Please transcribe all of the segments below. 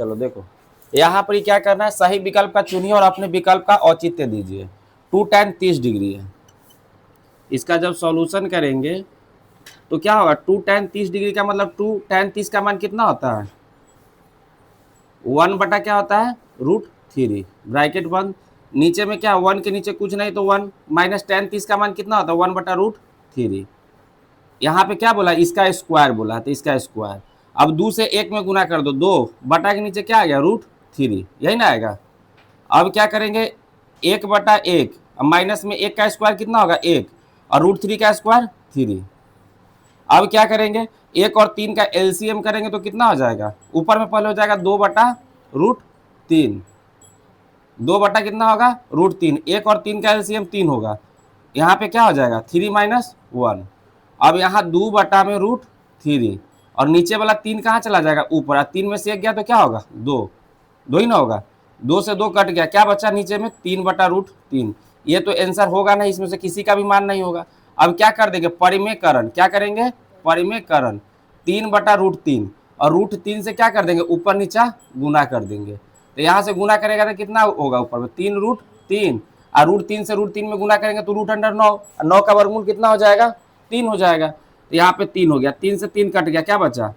चलो देखो यहाँ पर क्या करना है, सही विकल्प का चुनिए और अपने विकल्प का औचित्य दीजिए। 2 tan 30 डिग्री है। इसका जब सॉल्यूशन करेंगे तो क्या होगा, 2 tan 30 डिग्री का मतलब 2 tan 30 का मान कितना होता है, 1 बटा क्या होता है, √3, ब्रैकेट बंद। नीचे में क्या, 1 के नीचे कुछ नहीं तो 1, माइनस tan 30 का मान कितना होता है, 1 बटा √3। यहाँ पे क्या बोला, इसका स्क्वायर बोला है, तो इसका स्क्वायर। अब 2 से 1 में गुना कर दो, 2 बटा के नीचे क्या आ गया, √3, यही ना आएगा। अब क्या करेंगे, 1 बटा 1, अब माइनस में 1 का स्क्वायर कितना होगा 1, और √3 का स्क्वायर 3। अब क्या करेंगे, 1 और 3 का एलसीएम करेंगे तो कितना हो जाएगा, ऊपर में पहले हो जाएगा 2 बटा √3, 2 बटा कितना होगा √3, 1 और 3 का एलसीएम 3 होगा, यहाँ पे क्या हो जाएगा 3 माइनस 1। अब यहाँ 2 बटा में √3 और नीचे वाला 3 कहाँ चला जाएगा ऊपर, 3 में से 1 गया तो क्या होगा 2, 2 ही ना होगा, 2 से 2 कट गया, क्या बचा नीचे में 3 बटा √3। ये तो आंसर होगा नहीं, इसमें से किसी का भी मान नहीं होगा। अब क्या कर देंगे, परिमेयकरण, क्या करेंगे, परिमेयकरण, 3 बटा √3 और √3 से क्या कर देंगे ऊपर नीचा गुना कर देंगे, तो यहाँ से गुना करेगा तो कितना होगा ऊपर में 3√3 और √3 से √3 में गुना करेंगे तो √9, 9 का वर्गमूल कितना हो जाएगा 3 हो जाएगा, तो यहाँ पे 3 हो गया, 3 से 3 कट गया, क्या बचा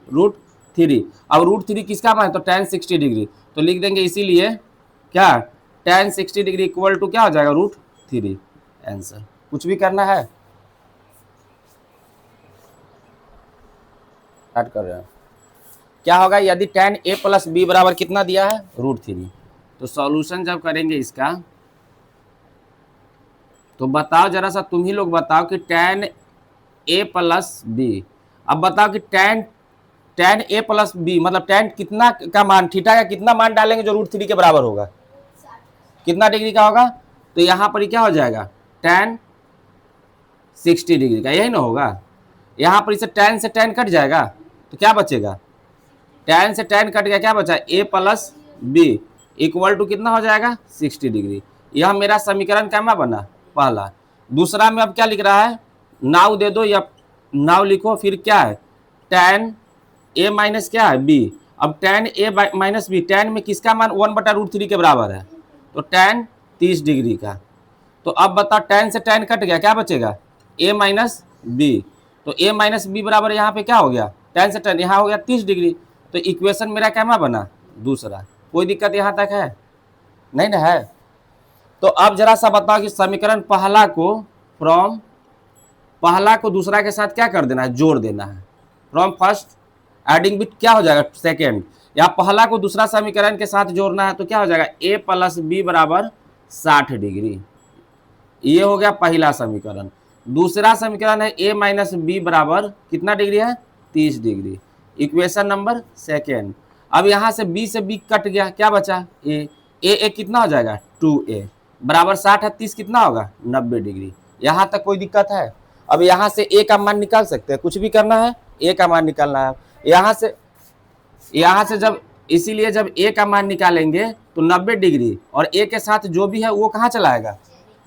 √3। अब √3 किसका मान है, तो tan 60 डिग्री, तो लिख देंगे इसीलिए क्या tan 60 डिग्री इक्वल टू क्या हो जाएगा √3 आंसर। कुछ भी करना है, स्टार्ट कर रहे हैं। क्या होगा, यदि tan a प्लस बी बराबर कितना दिया है √3, तो सॉल्यूशन जब करेंगे इसका तो बताओ जरा सा, तुम ही लोग बताओ कि tan a प्लस बी, अब बताओ कि tan a प्लस बी मतलब tan कितना का मान, थीटा का कितना मान डालेंगे जो √3 के बराबर होगा, कितना डिग्री का होगा, तो यहाँ पर क्या हो जाएगा tan 60 डिग्री का, यही ना होगा। यहाँ पर इसे tan से tan कट जाएगा तो क्या बचेगा, tan से tan कट गया, क्या बचा a plus B equal to कितना हो जाएगा 60 डिग्री। यह मेरा समीकरण कैमा बना पहला। दूसरा में अब क्या लिख रहा है, नाउ दे दो या नाउ लिखो, फिर क्या है tan a माइनस क्या है b, अब tan a minus B, tan में किसका मान 1 बटा √3 के बराबर है, तो tan 30 डिग्री का। तो अब बताओ tan से tan कट गया, क्या बचेगा a माइनस बी, तो a माइनस बी बराबर यहाँ पे क्या हो गया tan से tan, यहाँ हो गया 30 डिग्री, तो इक्वेशन मेरा कैमा बना दूसरा। कोई दिक्कत यहाँ तक है, नहीं ना है। तो अब जरा सा बताओ कि समीकरण पहला को फ्रॉम, पहला को दूसरा के साथ क्या कर देना है, जोड़ देना है, फ्रॉम फर्स्ट एडिंग विथ क्या हो जाएगा सेकेंड, या पहला को दूसरा समीकरण के साथ जोड़ना है तो क्या हो जाएगा a प्लस बी बराबर 60 डिग्री, ये हो गया पहला समीकरण। दूसरा समीकरण है a माइनस बी बराबर कितना डिग्री है 30 डिग्री, इक्वेशन नंबर सेकेंड। अब यहाँ से b से b कट गया, क्या बचा a कितना हो जाएगा 2a बराबर 60 है 30 कितना होगा 90 डिग्री। यहाँ तक कोई दिक्कत है। अब यहाँ से a का मान निकाल सकते हैं, कुछ भी करना है a का मान निकालना है। यहाँ से जब, इसीलिए जब a का मान निकालेंगे तो 90 डिग्री और a के साथ जो भी है वो कहाँ चला आएगा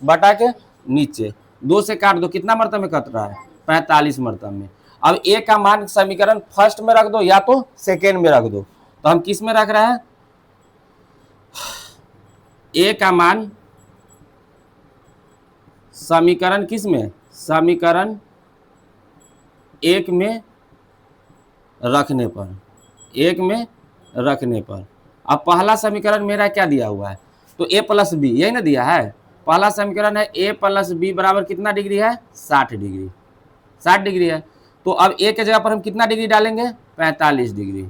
बटा के नीचे, 2 से काट दो, कितना मरतब में कट रहा है 45 मरतब में। अब a का मान समीकरण फर्स्ट में रख दो या तो सेकेंड में रख दो, तो हम किस में रख रहे हैं, a का मान समीकरण किस में, समीकरण 1 में रखने पर, 1 में रखने पर। अब पहला समीकरण मेरा क्या दिया हुआ है, तो a प्लस बी यही ना दिया है, पहला समीकरण है a प्लस बी बराबर कितना डिग्री है 60 डिग्री, 60 डिग्री है। तो अब a के जगह पर हम कितना डिग्री डालेंगे 45 डिग्री,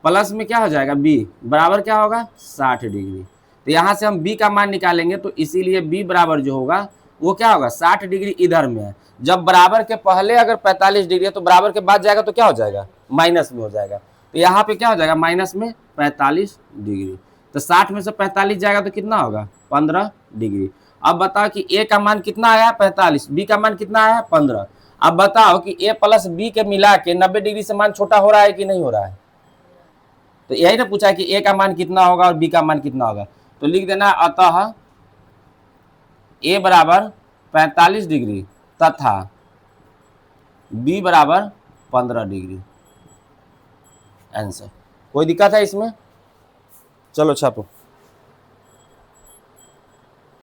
प्लस में क्या हो जाएगा b बराबर क्या होगा 60 डिग्री। तो यहाँ से हम b का मान निकालेंगे, तो इसीलिए b बराबर जो होगा वो क्या होगा 60 डिग्री इधर में है। जब बराबर के पहले अगर 45 डिग्री है तो बराबर के बाद जाएगा तो क्या हो जाएगा माइनस में हो जाएगा, तो यहाँ पे क्या हो जाएगा माइनस में 45 डिग्री। तो 60 में से 45 जाएगा तो कितना होगा 15 डिग्री। अब बताओ कि a का मान कितना आया 45, b का मान कितना आया 15। अब बताओ कि a प्लस बी के मिला के 90 डिग्री से मान छोटा हो रहा है कि नहीं हो रहा है, तो यही ना पूछा है कि a का मान कितना होगा और b का मान कितना होगा, तो लिख देना अतः a बराबर 45 डिग्री तथा b बराबर 15 डिग्री आंसर। कोई दिक्कत है इसमें? चलो छापो।